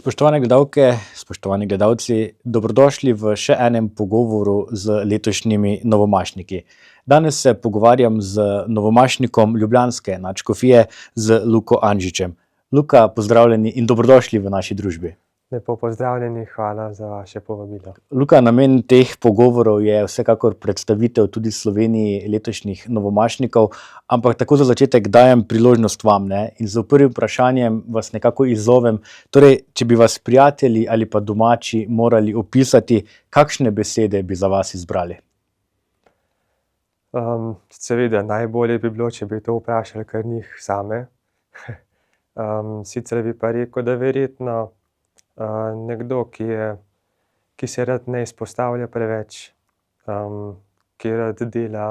Spoštovane gledalke, spoštovani gledalci, dobrodošli v še enem pogovoru z letošnjimi novomašniki. Danes se pogovarjam z novomašnikom ljubljanske nadškofije, z Luko Anžičem. Luka, pozdravljeni in dobrodošli v naši družbi. Lepo pozdravljeni, hvala za vaše povabilo. Luka, namen teh pogovorov je vsekakor predstavitev tudi Sloveniji letošnjih novomašnikov, ampak tako za začetek dajem priložnost vam, ne? In z prvim vprašanjem vas nekako izzovem. Torej, če bi vas prijatelji ali pa domači morali opisati, kakšne besede bi za vas izbrali? Seveda, najbolje bi bilo, če bi to vprašali kar njih same. Sicer bi pa rekel, da verjetno nekdo, ki se rad ne izpostavlja preveč, ki rad dela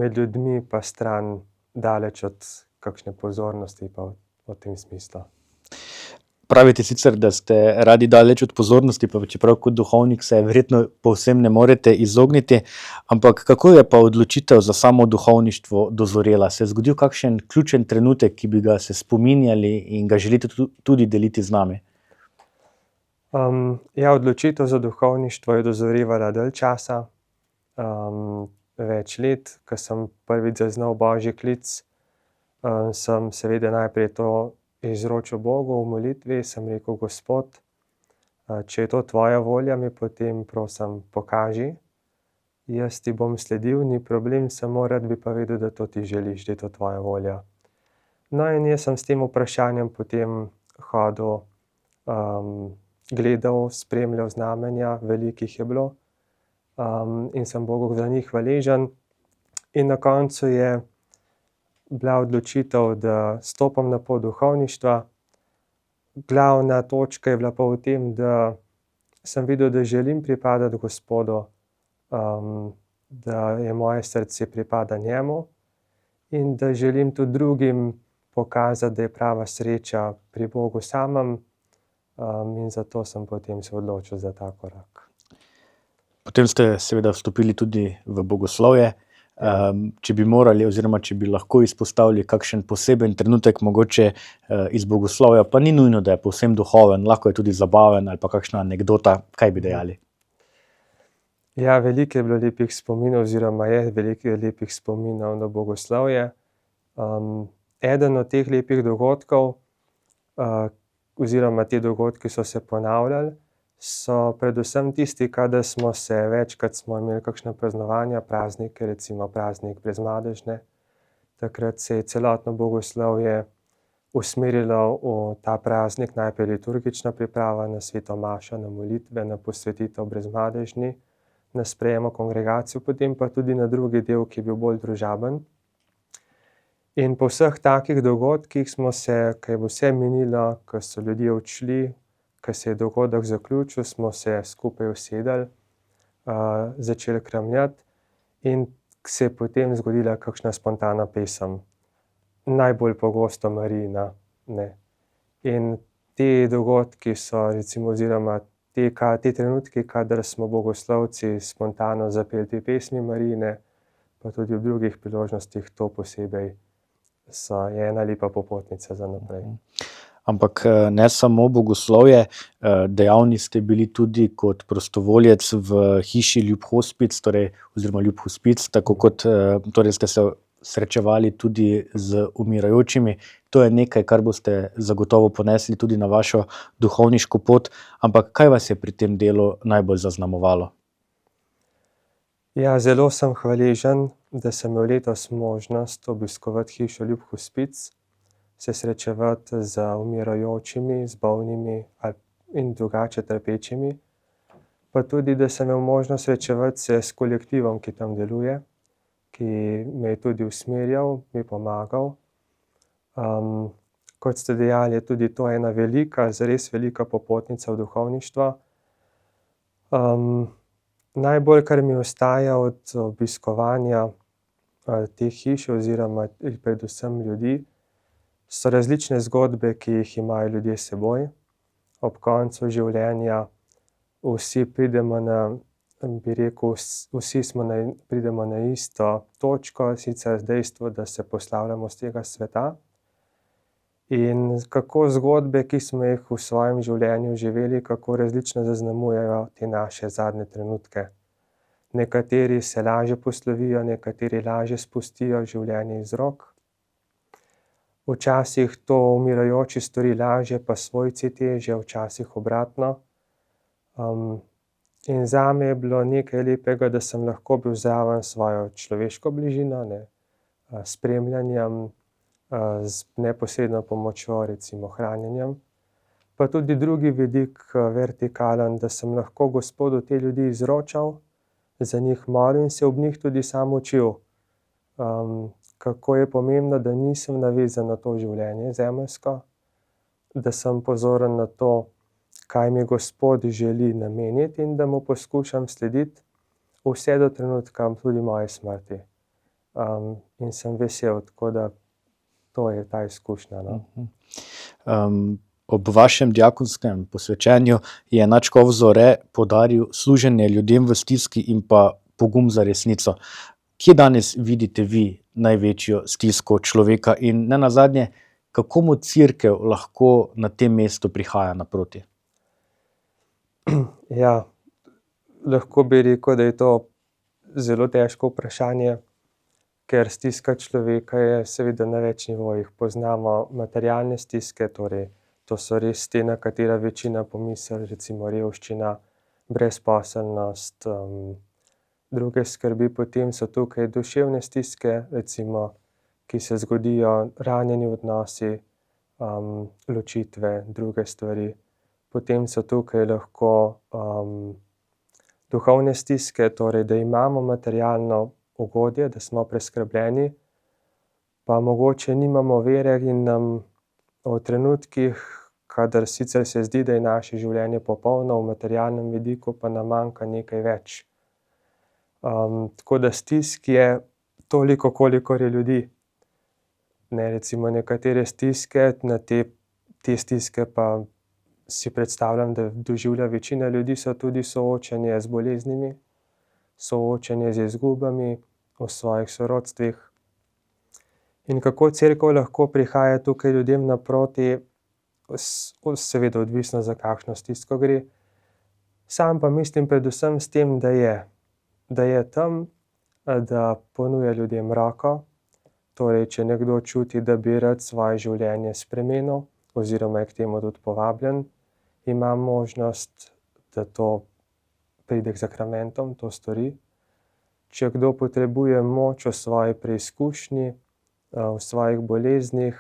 med ljudmi pa stran, daleč od kakšne pozornosti pa v tem smislu. Pravite sicer, da ste radi daleč od pozornosti, pa čeprav kot duhovnik se verjetno povsem ne morete izogniti, ampak kako je pa odločitev za samo duhovništvo dozorela? Se je zgodil kakšen ključen trenutek, ki bi ga se spominjali in ga želite tudi deliti z nami? Odločitev za duhovništvo je dozorevala dalj časa, več let, ko sem prvič zaznal božji klic, sem seveda najprej to izročil Bogu v molitvi, sem rekel: Gospod, če je to tvoja volja, mi potem prosim pokaži, jaz ti bom sledil, ni problem, samo rad bi pa vedel, da to ti želiš, da je to tvoja volja. No, in jaz sem s tem vprašanjem potem hodil, gledal, spremljal znamenja, veliko jih je bilo, in sem Bogu za njih hvaležen. In na koncu je bila odločitev, da stopim na pot duhovništva. Glavna točka je bila pa v tem, da sem videl, da želim pripadati Gospodu, da je moje srce pripada njemu in da želim tudi drugim pokazati, da je prava sreča pri Bogu samem, in zato sem potem se odločil za ta korak. Potem ste seveda vstopili tudi v bogoslovje. Če bi morali oziroma če bi lahko izpostavili kakšen poseben trenutek, mogoče iz bogoslovja, pa ni nujno, da je povsem duhoven, lahko je tudi zabaven ali pa kakšna anekdota, kaj bi dejali? Ja, veliko je bilo lepih spominov oziroma je veliko lepih spominov na bogoslovje. Eden od teh lepih dogodkov, oziroma ti dogodki so se ponavljali, so predvsem tisti, kadar smo se večkrat smo imeli kakšna praznovanja, praznike, recimo praznik Brezmadežne. Takrat se je celotno bogoslovje usmerilo v ta praznik, najprej liturgična priprava na sveto mašo, na molitve, na posvetitev Brezmadežni, na sprejem v kongregacijo, potem pa tudi na drugi del, ki je bil bolj družaben. In po vseh takih dogodkih smo se, ko je vse minilo, ko so ljudje odšli, ko se je dogodek zaključil, smo se skupaj usedli, začeli kramljati in se je potem zgodila kakšna spontana pesem. Najbolj pogosto Marijina, ne. In ti dogodki so recimo oziroma ti trenutki, kadar smo bogoslovci spontano zapeli te pesmi Marijine, pa tudi v drugih priložnostih, to posebej je ena lepa popotnica za naprej. Ampak ne samo bogoslovje, dejavni ste bili tudi kot prostovoljec v hiši Ljub Hospic, oziroma Ljub Hospic, tako kot ste se srečevali tudi z umirajočimi. To je nekaj, kar boste zagotovo ponesli tudi na vašo duhovniško pot, ampak kaj vas je pri tem delu najbolj zaznamovalo? Ja, zelo sem hvaležen, da sem imel letos možnost obiskovati hišo Ljub Hospic, se srečevati z umirajočimi, z bolnimi in drugače trpečimi, pa tudi, da sem imel možnost srečevati se s kolektivom, ki tam deluje, ki me je tudi usmerjal, mi pomagal. Kot ste dejali, je tudi to ena velika, zares velika popotnica v duhovništvo. Najbolj, kar mi ostaja od obiskovanja teh hiš oziroma predvsem ljudi, so različne zgodbe, ki jih imajo ljudje s seboj. Ob koncu življenja vsi pridemo na, bi rekel, pridemo na isto točko, sicer dejstvo, da se poslavljamo s tega sveta. In kako zgodbe, ki smo jih v svojem življenju živeli, kako različno zaznamujejo te naše zadnje trenutke. Nekateri se lažje poslovijo, nekateri lažje spustijo življenje iz rok. Včasih to umirajoči stori lažje, pa svojci težje, včasih obratno. In zame je bilo nekaj lepega, da sem lahko bil zraven s svojo človeško bližino, s spremljanjem, z neposredno pomočjo, recimo hranjenjem. Pa tudi drugi vidik, vertikalen, da sem lahko Gospodu te ljudi izročal, za njih molil in se ob njih tudi sam učil. Kako je pomembno, da nisem navezan na to življenje zemeljsko, da sem pozoren na to, kaj mi Gospod želi nameniti in da mu poskušam slediti vse do trenutka tudi moje smrti. In sem vesel, tako da to je ta izkušnja, no. Ob vašem diakonskem posvečenju je nadškof Zore poudaril služenje ljudem v stiski in pa pogum za resnico. Kje danes vidite vi največjo stisko človeka in nenazadnje, kako mu Cerkev lahko na tem mestu prihaja naproti? Ja, lahko bi rekel, da je to zelo težko vprašanje, ker stiska človeka je seveda na več nivojih. Poznamo materialne stiske, torej to so res te, na katera večina pomisli, recimo revščina, brezposelnost, druge skrbi. Potem so tukaj duševne stiske, recimo, ki se zgodijo, ranjeni odnosi, ločitve, druge stvari. Potem so tukaj lahko duhovne stiske, torej da imamo materialno ugodje, da smo preskrbljeni, pa mogoče nimamo vere in nam v trenutkih, kadar sicer se zdi, da je naše življenje popolno v materialnem vidiku, pa nam manjka nekaj več. Tako da stisk je toliko, kolikor je ljudi. Recimo nekatere stiske, na te stiske pa si predstavljam, da doživlja večina ljudi, so tudi soočenje z boleznimi, soočenje z izgubami v svojih sorodstvih. In kako Cerkev lahko prihaja tukaj ljudem naproti, seveda odvisno, za kakšno stisko gre. Sam pa mislim predvsem s tem, da je tam, da ponuja ljudem roko. Torej, če nekdo čuti, da bi rad svoje življenje spremenil oziroma je k temu tudi povabljen, ima možnost, da to pride k zakramentom, to stori. Če kdo potrebuje moč v svoji preizkušnji, v svojih boleznih,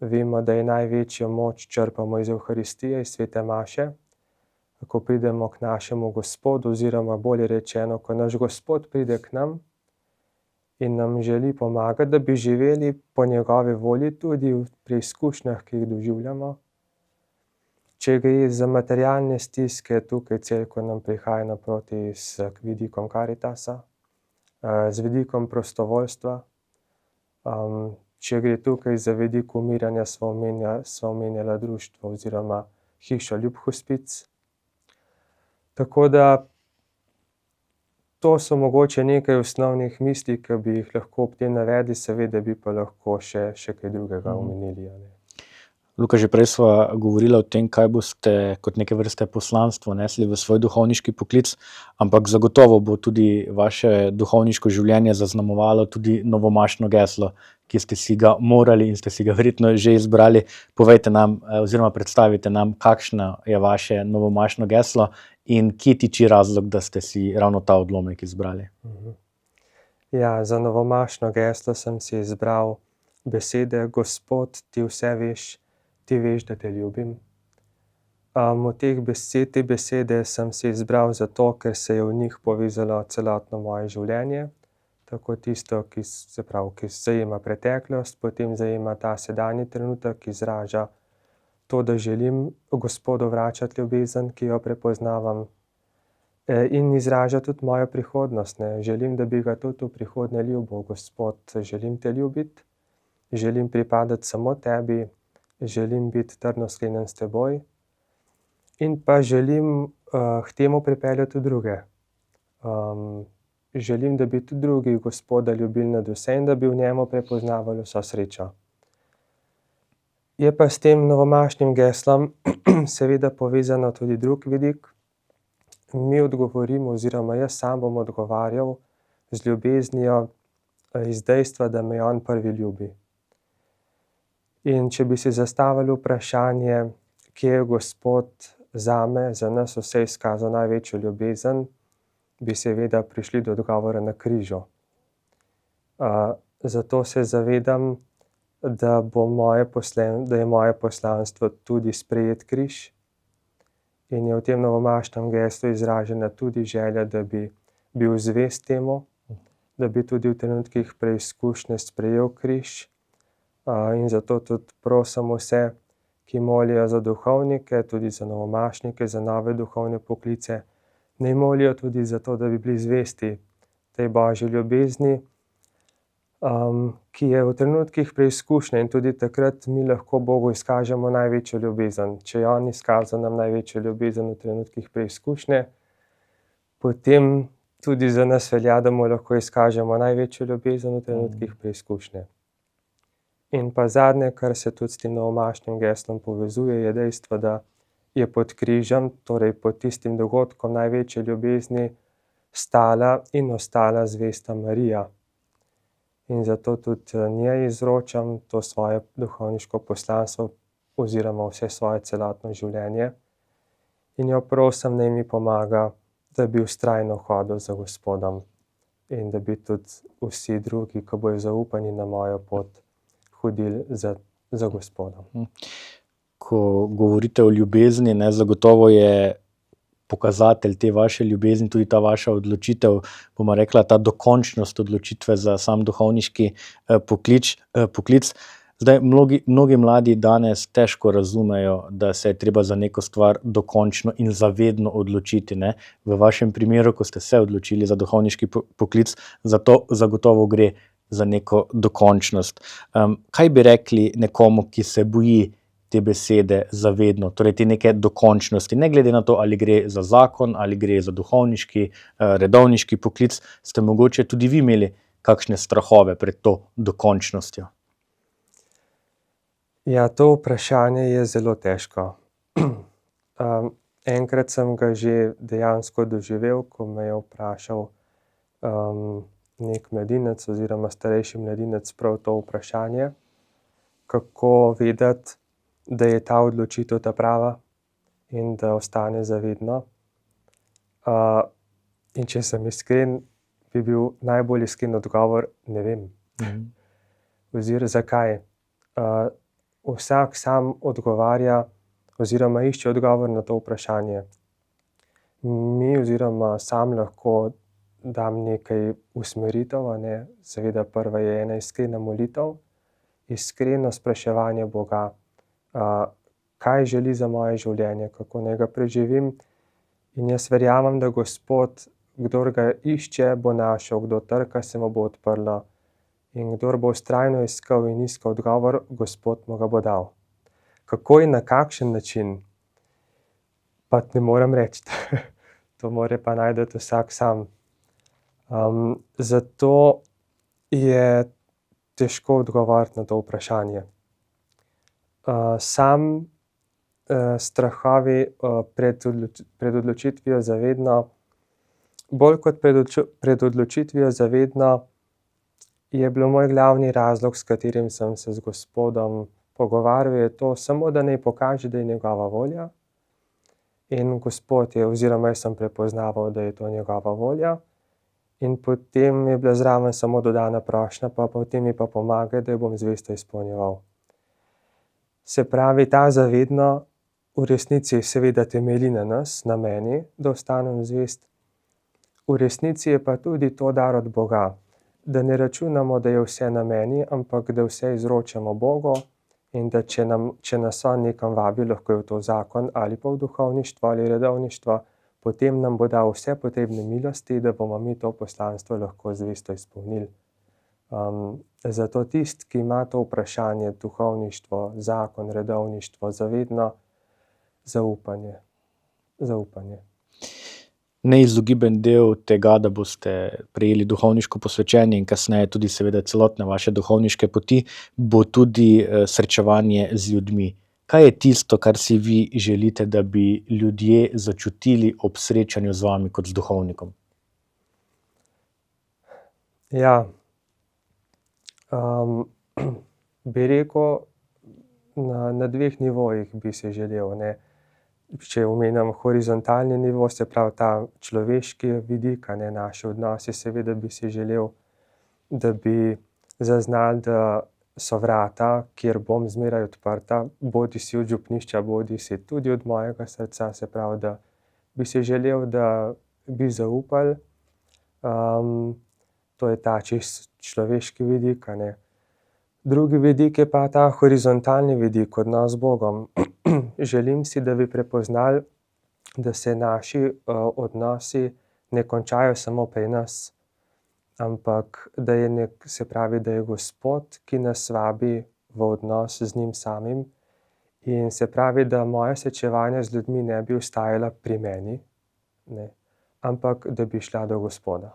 vemo, da je največjo moč črpamo iz Evharistije, iz svete maše. Ko pridemo k našemu Gospodu, oziroma bolje rečeno, ko naš Gospod pride k nam in nam želi pomagati, da bi živeli po njegovi volji tudi v preizkušnjah, ki jih doživljamo. Če gre za materialne stiske, tukaj Cerkev nam prihaja naproti z vidikom Karitasa, z vidikom prostovoljstva. Če gre tukaj za vidik umiranja, sva omenjala društvo oziroma hišo Ljub Hospic. Tako da to so mogoče nekaj osnovnih misli, ki bi jih lahko ob tem navedli, seveda bi pa lahko še kaj drugega omenili. Luka, že prej sva govorila o tem, kaj boste kot neke vrste poslanstvo nesli v svoj duhovniški poklic, ampak zagotovo bo tudi vaše duhovniško življenje zaznamovalo tudi novomašno geslo, ki ste si ga morali in ste si ga verjetno že izbrali. Povejte nam oziroma predstavite nam, kakšno je vaše novomašno geslo in kje tiči razlog, da ste si ravno ta odlomek izbrali. Ja, za novomašno geslo sem si izbral besede: Gospod, ti vse veš, ti veš, da te ljubim. Od teh besed, te besede sem si izbral zato, ker se je v njih povezalo celotno moje življenje. Tako tisto, ki zajema preteklost, potem zajema ta sedanji trenutek, ki izraža to, da želim Gospodu vračati ljubezen, ki jo prepoznavam, in izraža tudi mojo prihodnost, Želim, da bi ga tudi v prihodnje ljubil. Gospod, želim te ljubiti, želim pripadati samo tebi, želim biti trdno sklenjen s teboj in pa želim k temu pripeljati tudi druge. Želim, da bi tudi drugi Gospoda ljubili nad vse in da bi v njemu prepoznavali vso srečo. Je pa s tem novomašnim geslom seveda povezano tudi drug vidik. Mi odgovorimo oziroma jaz sam bom odgovarjal z ljubeznijo iz dejstva, da me on prvi ljubi. In če bi si zastavili vprašanje, kje je Gospod zame, za nas vse izkazal največjo ljubezen, bi seveda prišli do odgovora na križu. Zato se zavedam, da je moje poslanstvo tudi sprejeti križ in je v tem novomašnem geslu izražena tudi želja, da bi bil zvest temu, da bi tudi v trenutkih preizkušnje sprejel križ. In zato tudi prosim vse, ki molijo za duhovnike, tudi za novomašnike, za nove duhovne poklice, naj molijo tudi za to, da bi bili zvesti tej Božji ljubezni, ki je v trenutkih preizkušnje in tudi takrat mi lahko Bogu izkažemo največjo ljubezen. Če je on izkazal nam največjo ljubezen v trenutkih preizkušnje, potem tudi za nas velja, da mu lahko izkažemo največjo ljubezen v trenutkih preizkušnje. In pa zadnje, kar se tudi s tem novomašnim geslom povezuje, je dejstvo, da je pod križem, torej pod tistim dogodkom največje ljubezni, stala in ostala zvesta Marija. In zato tudi njej izročam to svoje duhovniško poslanstvo oziroma vse svoje celotno življenje. In jo prosim, naj mi pomaga, da bi vztrajno hodil za Gospodom in da bi tudi vsi drugi, ki bojo zaupani na mojo pot, hodili za Gospodom. Ko govorite o ljubezni, zagotovo je pokazatelj te vaše ljubezni tudi ta vaša odločitev, bomo rekla, ta dokončnost odločitve za sam duhovniški poklic. Zdaj, mnogi mladi danes težko razumejo, da se je treba za neko stvar dokončno in zavedno odločiti, ne. V vašem primeru, ko ste se odločili za duhovniški poklic, zato zagotovo gre za neko dokončnost. Kaj bi rekli nekomu, ki se boji te besede zavedno, torej te neke dokončnosti, ne glede na to, ali gre za zakon, ali gre za duhovniški, redovniški poklic, ste mogoče tudi vi imeli kakšne strahove pred to dokončnostjo? Ja, to vprašanje je zelo težko. Enkrat sem ga že dejansko doživel, ko me je vprašal nek mladinec oziroma starejši mladinec prav to vprašanje, kako vedeti, da je ta odločitev ta prava in da ostane zavedno. In če sem iskren, bi bil najbolj iskren odgovor, ne vem. Oziroma zakaj? Vsak sam odgovarja oziroma išče odgovor na to vprašanje. Mi oziroma sam lahko dam nekaj usmeritev, seveda prva je ena iskrena molitev, iskreno spraševanje Boga, kaj želi za moje življenje, kako naj ga preživim. In jaz verjamem, da Gospod, kdor ga išče, bo našel, kdo trka, se mu bo odprlo. In kdor bo vztrajno iskal in iskal odgovor, Gospod mu ga bo dal. Kako in na kakšen način, pa ne morem reči. To mora pa najti vsak sam. Zato je težko odgovoriti na to vprašanje. Strahovi pred odločitvijo zavedno, bolj kot pred odločitvijo zavedno, je bil moj glavni razlog, s katerim sem se z Gospodom pogovarjal, je to samo, da naj pokaže, da je njegova volja. In Gospod je, oziroma jaz sem prepoznaval, da je to njegova volja. In potem je bila zraven samo dodana prošnja, pa potem mi pa pomaga, da jo bom zvesto izpolnjeval. Se pravi, ta zavedno v resnici seveda temelji na nas, na meni, da ostanem zvest. V resnici je pa tudi to dar od Boga, da ne računamo, da je vse na meni, ampak da vse izročamo Bogu in da če nas on nekam vabi, lahko je to zakon ali pa v duhovništvo ali redovništvo, potem nam bo dal vse potrebne milosti, da bomo mi to poslanstvo lahko zvesto izpolnili. Zato tisti, ki ima to vprašanje, duhovništvo, zakon, redovništvo, zavedno, zaupanje. Neizogiben del tega, da boste prejeli duhovniško posvečenje in kasneje tudi seveda celotne vaše duhovniške poti, bo tudi srečevanje z ljudmi. Kaj je tisto, kar si vi želite, da bi ljudje začutili ob srečanju z vami kot z duhovnikom? Ja, bi rekel, na dveh nivojih bi si želel, ne. Če omenjam horizontalni nivo, se pravi ta človeški vidik, a ne, naši odnosi, seveda bi si želel, da bi zaznali, da so vrata, kjer bom zmeraj odprta, bodisi od župnišča, bodisi tudi od mojega srca, se pravi, da bi si želel, da bi zaupali. To je ta čisto človeški vidik, a ne. Drugi vidik je pa ta horizontalni vidik, odnos z Bogom. Želim si, da bi prepoznali, da se naši odnosi ne končajo samo pri nas, ampak da je se pravi, da je Gospod, ki nas vabi v odnos z njim samim, in se pravi, da moja srečevanja z ljudmi ne bi ostajala pri meni, ne, ampak da bi šla do Gospoda.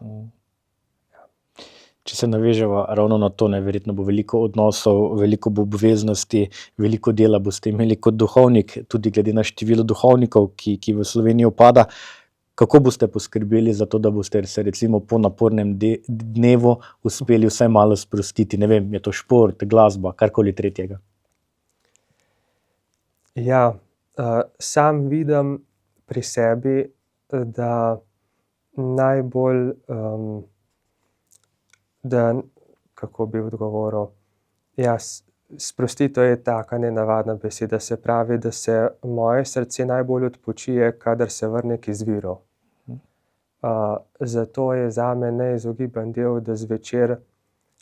Če se naveževa ravno na to, verjetno bo veliko odnosov, veliko bo obveznosti, veliko dela boste imeli kot duhovnik, tudi glede na število duhovnikov, ki v Sloveniji upada. Kako boste poskrbeli za to, da boste se recimo po napornem dnevu uspeli vsaj malo sprostiti? Ne vem, je to šport, glasba, karkoli tretjega? Ja, sam vidim pri sebi, da najbolj, kako bi odgovoril, ja, sprostitev je taka nenavadna beseda, se pravi, da se moje srce najbolj odpočije, kadar se vrne k izviru. Zato je zame neizogiben del, da zvečer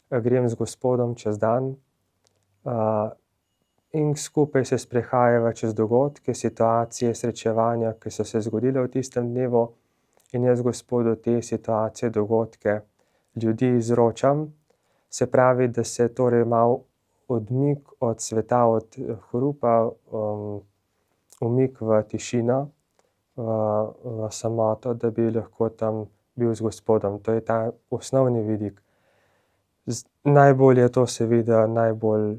grem z Gospodom čez dan, in skupaj se sprehajava čez dogodke, situacije, srečevanja, ki so se zgodile v tistem dnevu, in jaz Gospodu te situacije, dogodke, ljudi izročam. Se pravi, da se torej malo odmik od sveta, od hrupa, umik v tišino, v samoto, da bi lahko tam bil z Gospodom. To je ta osnovni vidik. Najbolj je to seveda, najbolj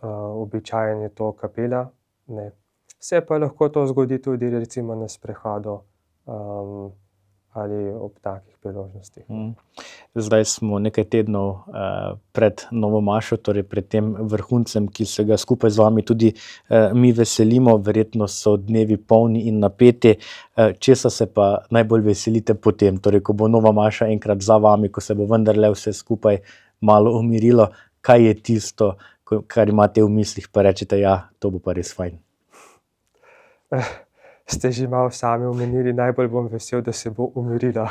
običajen je to kapela, ne. Se pa lahko to zgodi tudi recimo na sprehodu, ali ob takih priložnostih. Zdaj smo nekaj tednov pred novo mašo, torej pred tem vrhuncem, ki se ga skupaj z vami tudi mi veselimo. Verjetno so dnevi polni in napeti. Česa se pa najbolj veselite potem? Torej, ko bo nova maša enkrat za vami, ko se bo vendarle vse skupaj malo umirilo, kaj je tisto, kar imate v mislih, pa rečete, ja, to bo pa res fajn? Ste že malo sami omenili, najbolj bom vesel, da se bo umirila.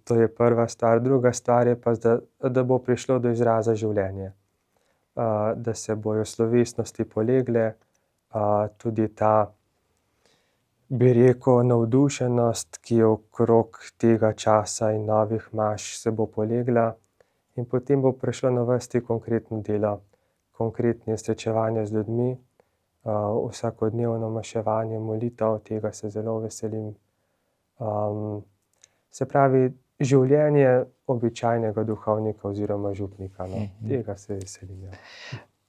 To je prva stvar. Druga stvar je pa, da bo prišlo do izraza življenje. Da se bojo slovesnosti polegle, tudi ta, bi rekel, navdušenost, ki je okrog tega časa in novih maš, se bo polegla, in potem bo prišlo na vrsti konkretno delo, konkretne srečevanja z ljudmi, vsakodnevno maševanje, molitev, tega se zelo veselim. Se pravi, življenje običajnega duhovnika oziroma župnika, no. Tega se veselim, ja.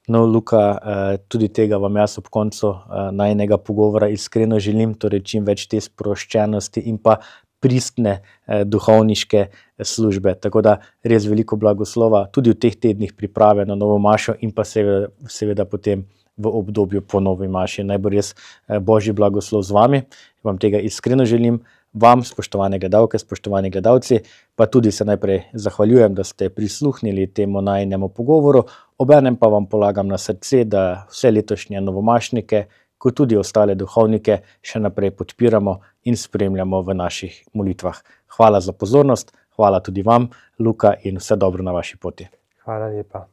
No, Luka, tudi tega vam jaz ob koncu najinega pogovora iskreno želim, torej čim več te sproščenosti in pa pristne duhovniške službe. Tako da res veliko blagoslova tudi v teh tednih priprave na novo mašo in pa seveda potem v obdobju po novi maši. Naj bo res Božji blagoslov z vami. Vam tega iskreno želim. Vam, spoštovane gledalke, spoštovani gledalci, pa tudi se najprej zahvaljujem, da ste prisluhnili temu najinemu pogovoru. Obenem pa vam polagam na srce, da vse letošnje novomašnike, kot tudi ostale duhovnike, še naprej podpiramo in spremljamo v naših molitvah. Hvala za pozornost, hvala tudi vam, Luka, in vse dobro na vaši poti. Hvala lepa.